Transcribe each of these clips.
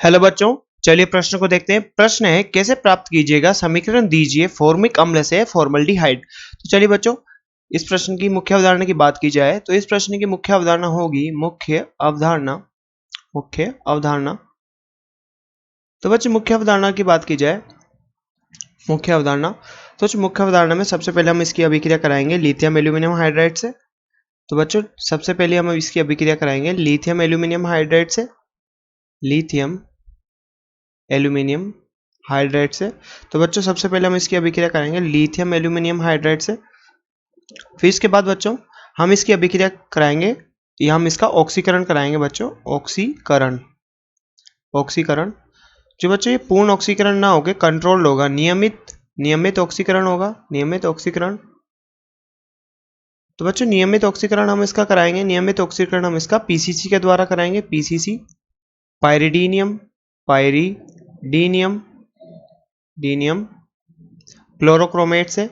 Hello बच्चों, चलिए प्रश्न को देखते हैं। प्रश्न है, कैसे प्राप्त कीजिएगा समीकरण दीजिए फॉर्मिक अम्ल से फॉर्मल्डिहाइड। तो चलिए बच्चों, इस प्रश्न की मुख्य अवधारणा की बात की जाए तो इस प्रश्न की मुख्य अवधारणा होगी मुख्य अवधारणा। तो बच्चों मुख्य अवधारणा की बात की जाए, मुख्य अवधारणा मुख्य अवधारणा में सबसे पहले हम इसकी अभिक्रिया कराएंगे लिथियम एल्यूमिनियम हाइड्राइड से। तो बच्चों सबसे पहले हम इसकी अभिक्रिया कराएंगे लिथियम एल्यूमिनियम हाइड्राइड से, लिथियम एल्यूमिनियम हाइड्राइड से। तो बच्चों सबसे पहले हम इसकी अभिक्रिया करेंगे लिथियम एल्यूमिनियम हाइड्राइड से। फिर इसके बाद बच्चों हम इसकी अभिक्रिया कराएंगे या हम इसका ऑक्सीकरण कराएंगे बच्चों, ऑक्सीकरण। जो बच्चों ये पूर्ण ऑक्सीकरण ना होकर कंट्रोल्ड होगा, नियमित ऑक्सीकरण होगा, नियमित ऑक्सीकरण। तो बच्चों नियमित ऑक्सीकरण हम इसका कराएंगे, नियमित ऑक्सीकरण हम इसका पीसीसी के द्वारा कराएंगे, पीसीसी पायरिडीनियम क्लोरोक्रोमेट से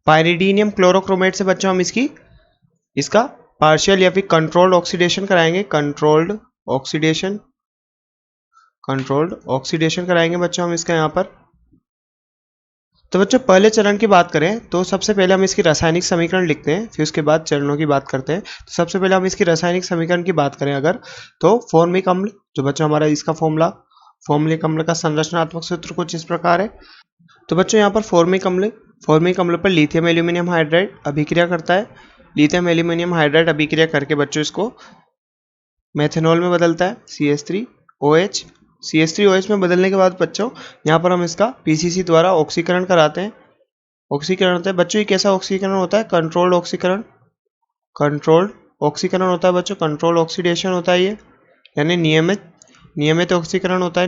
पायरिडीनियम क्लोरोक्रोमेट से बच्चों हम इसका पार्शियल या फिर कंट्रोल्ड ऑक्सीडेशन कराएंगे, कंट्रोल्ड ऑक्सीडेशन कराएंगे बच्चों हम इसका यहाँ पर। तो बच्चों पहले चरण की बात करें तो सबसे पहले हम इसकी रासायनिक समीकरण लिखते हैं, फिर उसके बाद चरणों की बात करते हैं। तो सबसे पहले हम इसकी रासायनिक समीकरण की बात करें अगर, तो फॉर्मिक अम्ल, जो बच्चों हमारा इसका फॉर्मिक अम्ल का संरचनात्मक सूत्र कुछ इस प्रकार है। तो बच्चों यहाँ पर फॉर्मिक अम्ल पर लिथियम एल्यूमिनियम हाइड्राइड अभिक्रिया करता है। लिथियम एल्यूमिनियम हाइड्राइड अभिक्रिया करके बच्चों इसको मेथेनॉल में बदलता है, CH3OH में बदलने के बाद बच्चों यहाँ पर हम इसका पीसीसी द्वारा ऑक्सीकरण कराते हैं, बच्चों। ये कैसा ऑक्सीकरण होता है? कंट्रोल्ड ऑक्सीकरण होता है बच्चों, कंट्रोल ऑक्सीडेशन होता है ये, यानी नियमित ऑक्सीकरण होता है,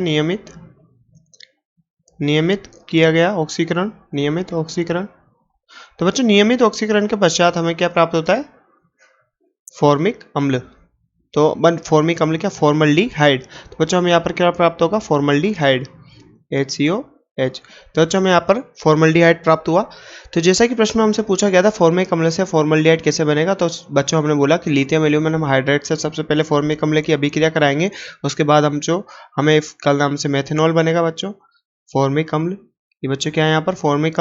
नियमित किया गया ऑक्सीकरण, नियमित ऑक्सीकरण। तो बच्चों नियमित ऑक्सीकरण के पश्चात हमें क्या प्राप्त होता है? फॉर्मिक अम्ल। तो फॉर्मिक अम्ल क्या? फॉर्मल्डिहाइड। तो बच्चों हमें यहाँ पर क्या प्राप्त होगा? Formaldehyde, HCOH। तो बच्चों हमें यहाँ पर फॉर्मल्डिहाइड प्राप्त हुआ। तो जैसा कि प्रश्न में हमसे पूछा गया था फॉर्मिक अम्ल से फॉर्मल्डिहाइड कैसे बनेगा, तो बच्चों हमने बोला कि लिथियम एल्यूमिनियम हाइड्राइड से सबसे पहले फॉर्मिक अम्ल की अभिक्रिया कराएंगे, उसके बाद हमें कल नाम से मेथेनॉल बनेगा बच्चों, फॉर्मिक अम्ल। ये बच्चों क्या है यहाँ पर? फॉर्मिक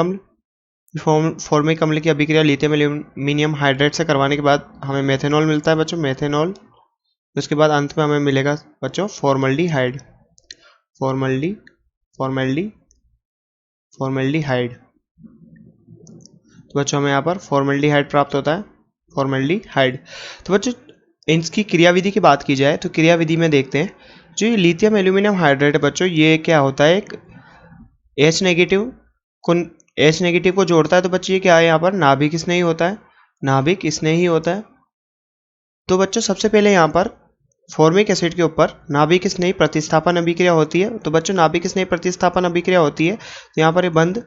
अम्ल की अभिक्रिया लिथियम एल्यूमिनियम हाइड्राइड से करवाने के बाद हमें मेथेनॉल मिलता है बच्चों, मेथेनॉल। उसके बाद अंत में हमें मिलेगा बच्चों फॉर्मल्डिहाइड। तो बच्चों हमें यहाँ पर फॉर्मल्डिहाइड प्राप्त होता है, फॉर्मल्डिहाइड। तो बच्चों इसकी क्रियाविधि की बात की जाए तो क्रियाविधि में देखते हैं, जो ये लिथियम एल्यूमिनियम हाइड्राइड है बच्चों, ये क्या होता है? एक H नेगेटिव को जोड़ता है। तो बच्चों ये क्या है? यहाँ पर नाभिक स्नेही होता है, तो बच्चों सबसे पहले यहाँ पर फॉर्मिक एसिड के ऊपर नाभिक स्नेही प्रतिस्थापन अभिक्रिया होती है। तो बच्चों नाभिक स्नेही प्रतिस्थापन अभिक्रिया होती है तो यहाँ पर ये बंद,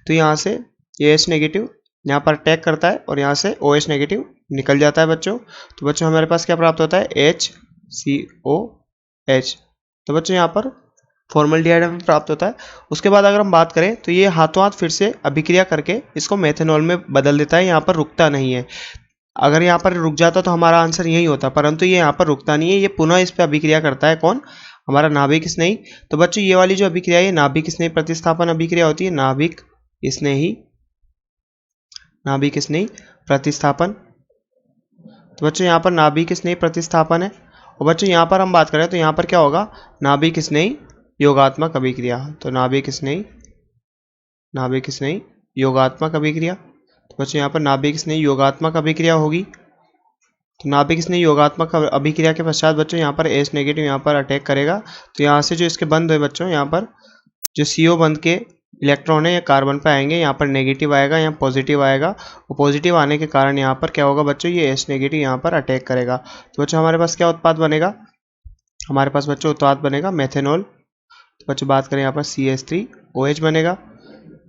तो यहाँ से ये H नेगेटिव यहाँ पर अटैक करता है और यहाँ से OH नेगेटिव निकल जाता है बच्चों। तो बच्चों हमारे पास क्या प्राप्त होता है? HCOH। तो बच्चों यहाँ पर फॉर्मल्डिहाइड हमें प्राप्त होता है। उसके बाद अगर हम बात करें तो ये हाथों हाथ फिर से अभिक्रिया करके इसको मेथेनॉल में बदल देता है, यहाँ पर रुकता नहीं है। अगर यहाँ पर रुक जाता तो हमारा आंसर यही होता, परंतु ये यहाँ पर रुकता नहीं है, ये पुनः इस पर अभिक्रिया करता है। कौन? हमारा नाभिक स्नेही। तो बच्चों ये वाली जो अभिक्रिया है नाभिक स्नेही प्रतिस्थापन अभिक्रिया होती है, नाभिक स्नेही प्रतिस्थापन। तो बच्चों यहाँ पर नाभिक स्नेही प्रतिस्थापन है। और बच्चों यहाँ पर हम बात करें तो यहाँ पर क्या होगा? नाभिक स्नेही योगात्मक अभिक्रिया। तो नाभिक स्नेही योगात्मक अभिक्रिया। तो बच्चों यहाँ पर नाभिक स्नेही योगात्मक अभिक्रिया होगी। तो नाभिक स्नेही योगात्मक अभिक्रिया के पश्चात बच्चों यहाँ पर H नेगेटिव यहाँ पर अटैक करेगा। तो यहाँ से जो इसके बंद है बच्चों, यहाँ पर जो CO बंद के इलेक्ट्रॉन है या कार्बन पे आएंगे, यहाँ पर नेगेटिव आएगा, यहाँ पॉजिटिव आएगा, और पॉजिटिव आने के कारण यहाँ पर क्या होगा बच्चों? ये H नेगेटिव यहाँ पर अटैक करेगा। तो बच्चों हमारे पास क्या उत्पाद बनेगा? हमारे पास बच्चों उत्पाद बनेगा मेथेनॉल। तो बच्चों बात करें यहाँ पर CH3OH बनेगा।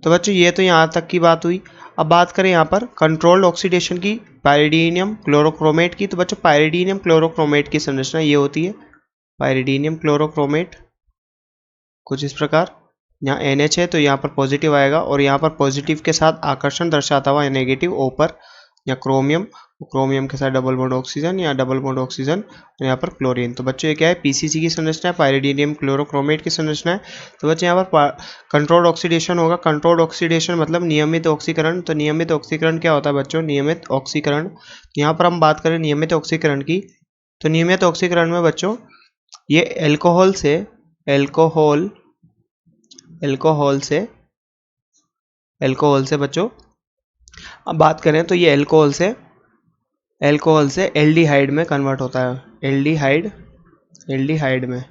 तो बच्चों ये तो यहाँ तक की बात हुई। अब बात करें यहाँ पर कंट्रोल्ड ऑक्सीडेशन की, पायरिडीनियम क्लोरोक्रोमेट की। तो बच्चों पायरिडीनियम क्लोरोक्रोमेट की संरचना ये होती है, पायरिडीनियम क्लोरोक्रोमेट कुछ इस प्रकार। यहाँ NH है तो यहाँ पर पॉजिटिव आएगा और यहाँ पर पॉजिटिव के साथ आकर्षण दर्शाता हुआ नेगेटिव O पर या क्रोमियम, क्रोमियम के साथ डबल बॉन्ड ऑक्सीजन या डबल बॉन्ड ऑक्सीजन, और यहाँ पर क्लोरीन। तो बच्चों ये क्या है, पीसीसी की संरचना है, पायरिडियम क्लोरोक्रोमेट की संरचना है। तो बच्चों यहाँ पर कंट्रोल्ड ऑक्सीडेशन होगा। कंट्रोल्ड ऑक्सीडेशन मतलब नियमित ऑक्सीकरण। तो नियमित ऑक्सीकरण क्या होता है बच्चों, नियमित ऑक्सीकरण। यहाँ पर हम बात करें नियमित ऑक्सीकरण की, तो नियमित ऑक्सीकरण में बच्चों ये एल्कोहल से बच्चों अब बात करें तो ये एल्कोहल से एल्डिहाइड में कन्वर्ट होता है, एल्डिहाइड में।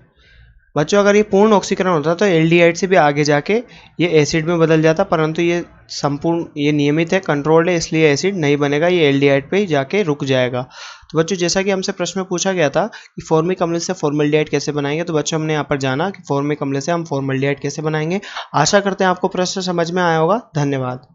बच्चों अगर ये पूर्ण ऑक्सीकरण होता तो एल्डिहाइड से भी आगे जाके ये एसिड में बदल जाता, परंतु ये संपूर्ण, ये नियमित है, कंट्रोल्ड है, इसलिए एसिड नहीं बनेगा, ये एल्डिहाइड पे ही जाके रुक जाएगा। तो बच्चों जैसा कि हमसे प्रश्न में पूछा गया था कि फॉर्मिक अम्ल से फॉर्मल्डिहाइड कैसे बनाएंगे, तो बच्चों हमने यहाँ पर जाना कि फॉर्मिक अम्ल से हम फॉर्मल्डिहाइड कैसे बनाएंगे। आशा करते हैं आपको प्रश्न समझ में आया होगा। धन्यवाद।